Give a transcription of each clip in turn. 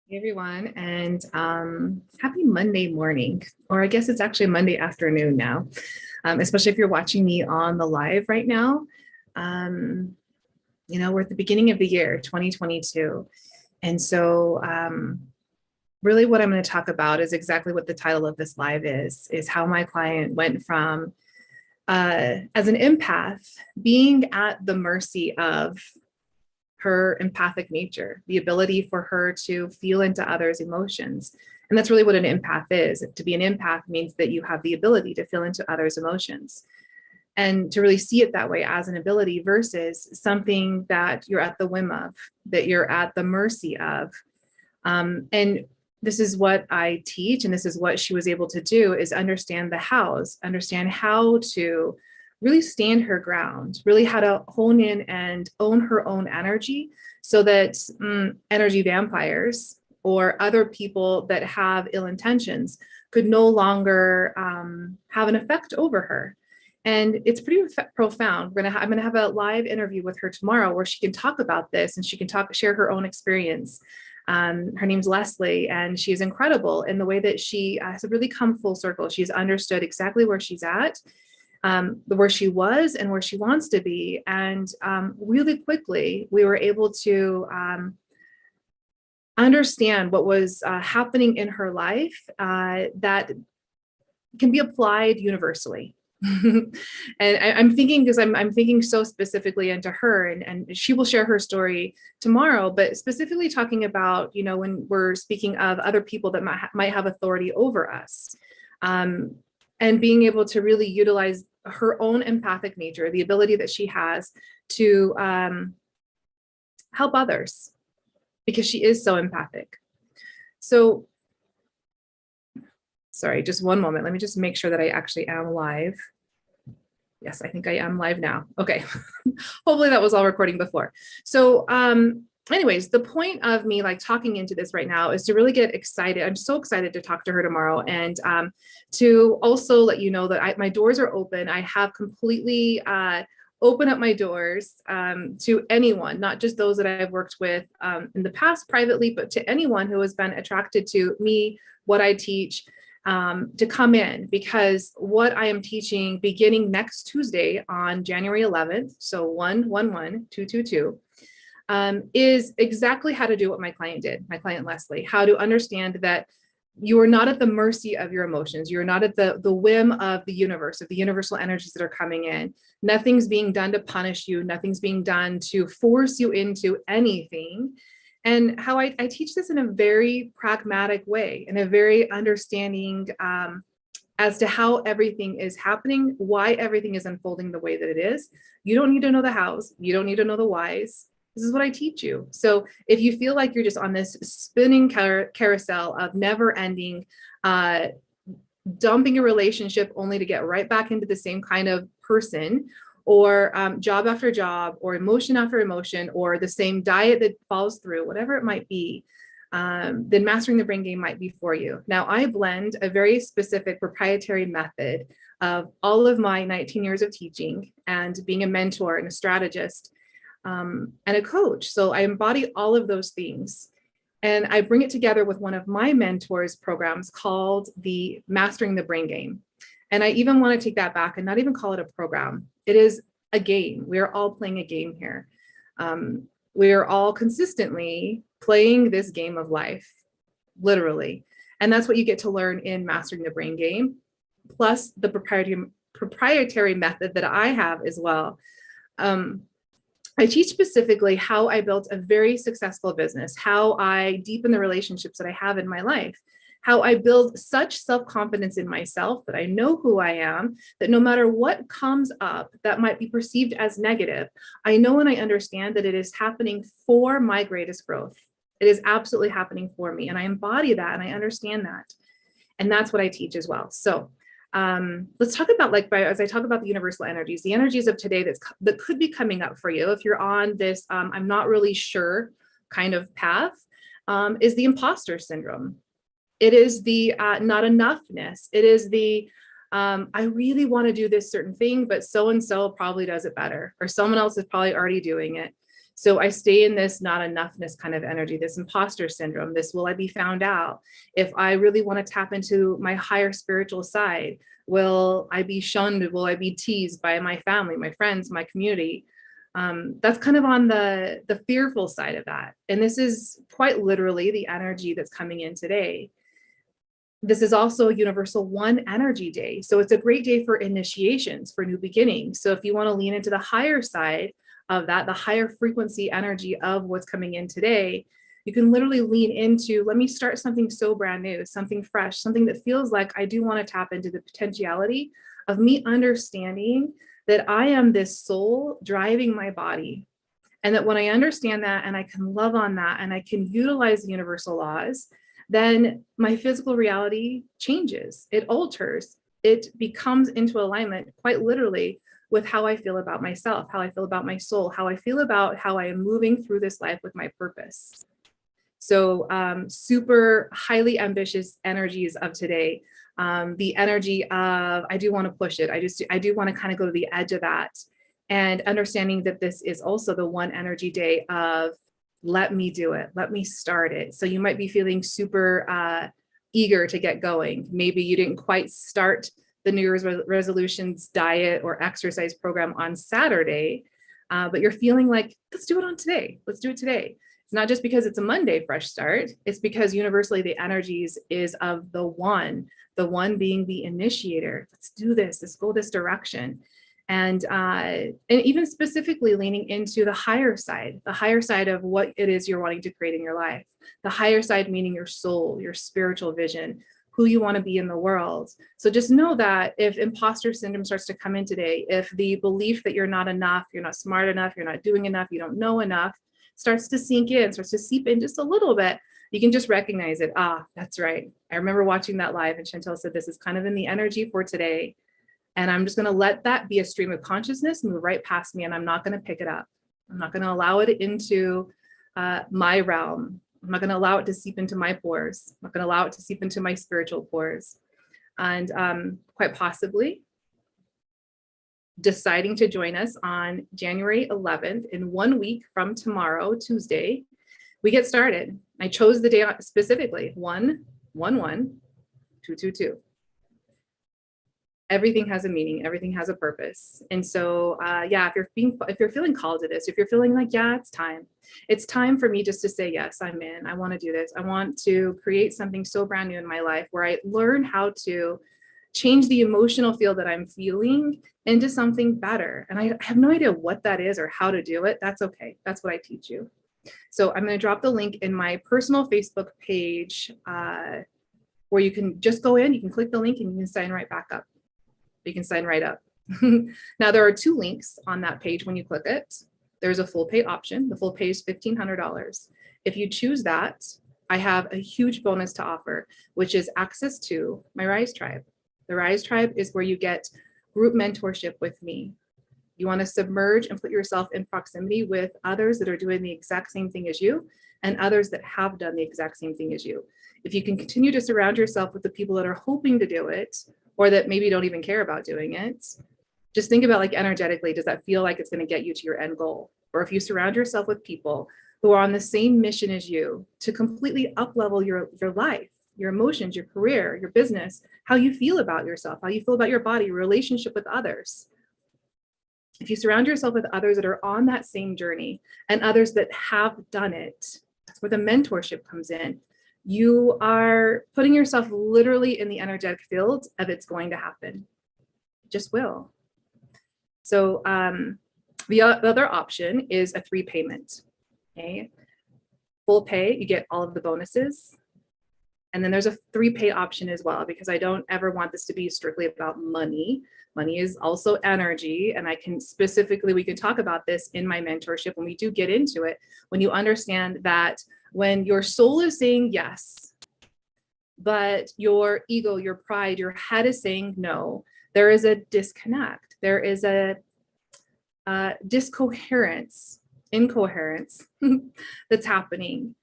Hey everyone, and happy Monday morning, or I guess it's actually Monday afternoon now, especially if you're watching me on the live right now. Um, we're at the beginning of the year, 2022. And so really what I'm going to talk about is exactly what the title of this live is how my client went from, as an empath, being at the mercy of her empathic nature, the ability for her to feel into others' emotions. And that's really what an empath is. To be an empath means that you have the ability to feel into others' emotions and to really see it that way as an ability versus something that you're at the whim of, that you're at the mercy of. And this is what I teach, and this is what she was able to do, is understand the hows, understand how to really stand her ground, really how to hone in and own her own energy so that energy vampires or other people that have ill intentions could no longer have an effect over her. And it's pretty profound. I'm going to have a live interview with her tomorrow where she can talk about this and she can share her own experience. Her name's Leslie, and she's incredible in the way that she has really come full circle. She's understood exactly where she's at, where she was and where she wants to be. And really quickly, we were able to understand what was happening in her life that can be applied universally. And I'm thinking, because I'm thinking so specifically into her, and she will share her story tomorrow, but specifically talking about, when we're speaking of other people that might have authority over us, and being able to really utilize her own empathic nature, the ability that she has to help others, because she is so empathic. So, sorry, just one moment. Let me just make sure that I actually am live. Yes, I think I am live now. Okay. Hopefully that was all recording before. So anyways, the point of me talking into this right now is to really get excited. I'm so excited to talk to her tomorrow, and to also let you know that my doors are open. I have completely open up my doors to anyone, not just those that I've worked with in the past privately, but to anyone who has been attracted to me, what I teach, to come in, because what I am teaching beginning next Tuesday on January 11th, so 111222, is exactly how to do what my client did, my client Leslie, how to understand that you are not at the mercy of your emotions. You're not at the whim of the universe, of the universal energies that are coming in. Nothing's being done to punish you. Nothing's being done to force you into anything. And how I teach this in a very pragmatic way, in a very understanding as to how everything is happening, why everything is unfolding the way that it is. You don't need to know the hows. You don't need to know the whys. This is what I teach you. So if you feel like you're just on this spinning carousel of never ending, dumping a relationship only to get right back into the same kind of person, or job after job, or emotion after emotion, or the same diet that falls through, whatever it might be, then mastering the brain game might be for you. Now, I blend a very specific proprietary method of all of my 19 years of teaching and being a mentor and a strategist, and a coach. So I embody all of those things. And I bring it together with one of my mentors' programs called the Mastering the Brain Game. And I even want to take that back and not even call it a program. It is a game. We are all playing a game here. We are all consistently playing this game of life, literally. And that's what you get to learn in Mastering the Brain Game, plus the proprietary method that I have as well. I teach specifically how I built a very successful business, how I deepen the relationships that I have in my life, how I build such self-confidence in myself that I know who I am, that no matter what comes up that might be perceived as negative, I know and I understand that it is happening for my greatest growth. It is absolutely happening for me. And I embody that and I understand that. And that's what I teach as well. So let's talk about, as I talk about the universal energies, the energies of today that could be coming up for you if you're on this I'm not really sure kind of path, is the imposter syndrome. It is the not enoughness. It is the I really want to do this certain thing, but so and so probably does it better, or someone else is probably already doing it. So I stay in this not enoughness kind of energy, this imposter syndrome, this will I be found out? If I really want to tap into my higher spiritual side, will I be shunned? Will I be teased by my family, my friends, my community? That's kind of on the fearful side of that. And this is quite literally the energy that's coming in today. This is also a universal one energy day. So it's a great day for initiations, for new beginnings. So if you want to lean into the higher side of that, the higher frequency energy of what's coming in today, you can literally lean into, let me start something so brand new, something fresh, something that feels like I do want to tap into the potentiality of me understanding that I am this soul driving my body. And that when I understand that and I can love on that and I can utilize the universal laws, then my physical reality changes, it alters, it becomes into alignment quite literally with how I feel about myself, how I feel about my soul, how I feel about how I am moving through this life with my purpose. So super highly ambitious energies of today. The energy of, I do want to push it. I do want to kind of go to the edge of that. And understanding that this is also the one energy day of, let me do it, let me start it. So you might be feeling super eager to get going. Maybe you didn't quite start the New Year's resolutions diet or exercise program on Saturday, but you're feeling like, let's do it on today. Let's do it today. It's not just because it's a Monday fresh start. It's because universally the energies is of the one being the initiator. Let's do this. Let's go this direction. And even specifically leaning into the higher side of what it is you're wanting to create in your life. The higher side meaning your soul, your spiritual vision, who you want to be in the world. So just know that if imposter syndrome starts to come in today, if the belief that you're not enough, you're not smart enough, you're not doing enough, you don't know enough, starts to sink in, starts to seep in just a little bit, you can just recognize it. Ah, that's right. I remember watching that live and Chantel said, this is kind of in the energy for today. And I'm just going to let that be a stream of consciousness move right past me. And I'm not going to pick it up. I'm not going to allow it into my realm. I'm not going to allow it to seep into my pores. I'm not going to allow it to seep into my spiritual pores. And quite possibly deciding to join us on January 11th, in 1 week from tomorrow, Tuesday, we get started. I chose the day specifically, 1-1-1-2-2-2. Everything has a meaning, everything has a purpose. And so, yeah, if you're feeling called to this, if you're feeling like, yeah, it's time for me just to say, yes, I'm in, I want to do this. I want to create something so brand new in my life where I learn how to change the emotional field that I'm feeling into something better. And I have no idea what that is or how to do it. That's okay. That's what I teach you. So I'm going to drop the link in my personal Facebook page where you can just go in, you can click the link and you can sign right back up. You can sign right up. Now there are 2 links on that page when you click it. There's a full pay option. The full pay is $1,500. If you choose that, I have a huge bonus to offer, which is access to my Rise Tribe. The Rise Tribe is where you get group mentorship with me. You want to submerge and put yourself in proximity with others that are doing the exact same thing as you and others that have done the exact same thing as you. If you can continue to surround yourself with the people that are hoping to do it, or that maybe don't even care about doing it, just think about, like, energetically, does that feel like it's going to get you to your end goal? Or if you surround yourself with people who are on the same mission as you to completely up-level your life, your emotions, your career, your business, how you feel about yourself, how you feel about your body, your relationship with others. If you surround yourself with others that are on that same journey and others that have done it, that's where the mentorship comes in. You are putting yourself literally in the energetic field of it's going to happen. It just will. So the other option is a 3 payment. Okay, full pay, you get all of the bonuses. And then there's a 3 pay option as well, because I don't ever want this to be strictly about money. Money is also energy. And we can talk about this in my mentorship when we do get into it, when you understand that when your soul is saying yes, but your ego, your pride, your head is saying no, there is a disconnect. There is a incoherence that's happening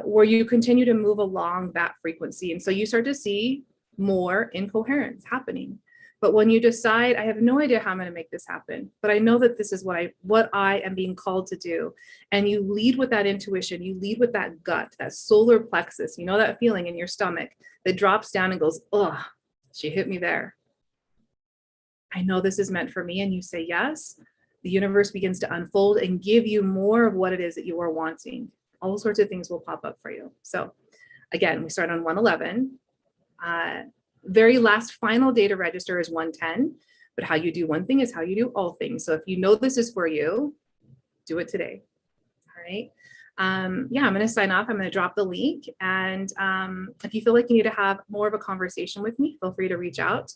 where you continue to move along that frequency. And so you start to see more incoherence happening. But when you decide, I have no idea how I'm going to make this happen, but I know that this is what I am being called to do. And you lead with that intuition, you lead with that gut, that solar plexus, you know, that feeling in your stomach that drops down and goes, oh, she hit me there. I know this is meant for me. And you say yes, the universe begins to unfold and give you more of what it is that you are wanting. All sorts of things will pop up for you. So again, we start on 111. Very last final day to register is 110, but how you do one thing is how you do all things. So if you know this is for you, do it today. All right. Yeah, I'm going to sign off. I'm going to drop the link. And if you feel like you need to have more of a conversation with me, feel free to reach out.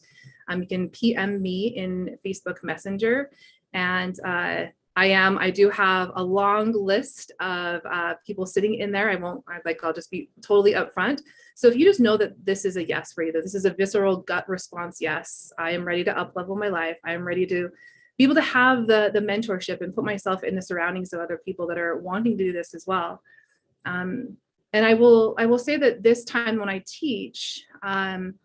You can PM me in Facebook Messenger. And I do have a long list of people sitting in there. I'll just be totally upfront. So if you just know that this is a yes for you, that this is a visceral gut response, yes, I am ready to up level my life. I am ready to be able to have the mentorship and put myself in the surroundings of other people that are wanting to do this as well. And I will say that this time when I teach, I'm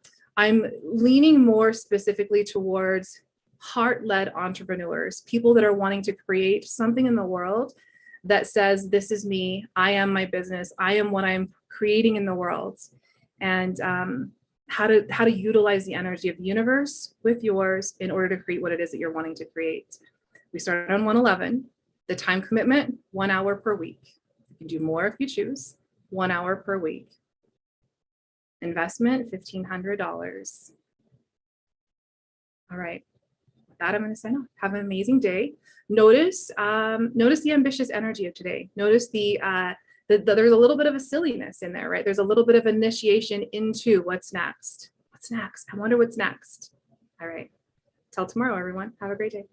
leaning more specifically towards heart-led entrepreneurs, people that are wanting to create something in the world that says, this is me, I am my business, I am what I'm creating in the world. And how to utilize the energy of the universe with yours in order to create what it is that you're wanting to create. We started on 111. The time commitment, 1 hour per week. You can do more if you choose, 1 hour per week. Investment, $1,500. All right. With that, I'm going to sign off. Have an amazing day. Notice the ambitious energy of today. Notice there's a little bit of a silliness in there, right? There's a little bit of initiation into what's next. What's next? I wonder what's next. All right. Till tomorrow, everyone. Have a great day.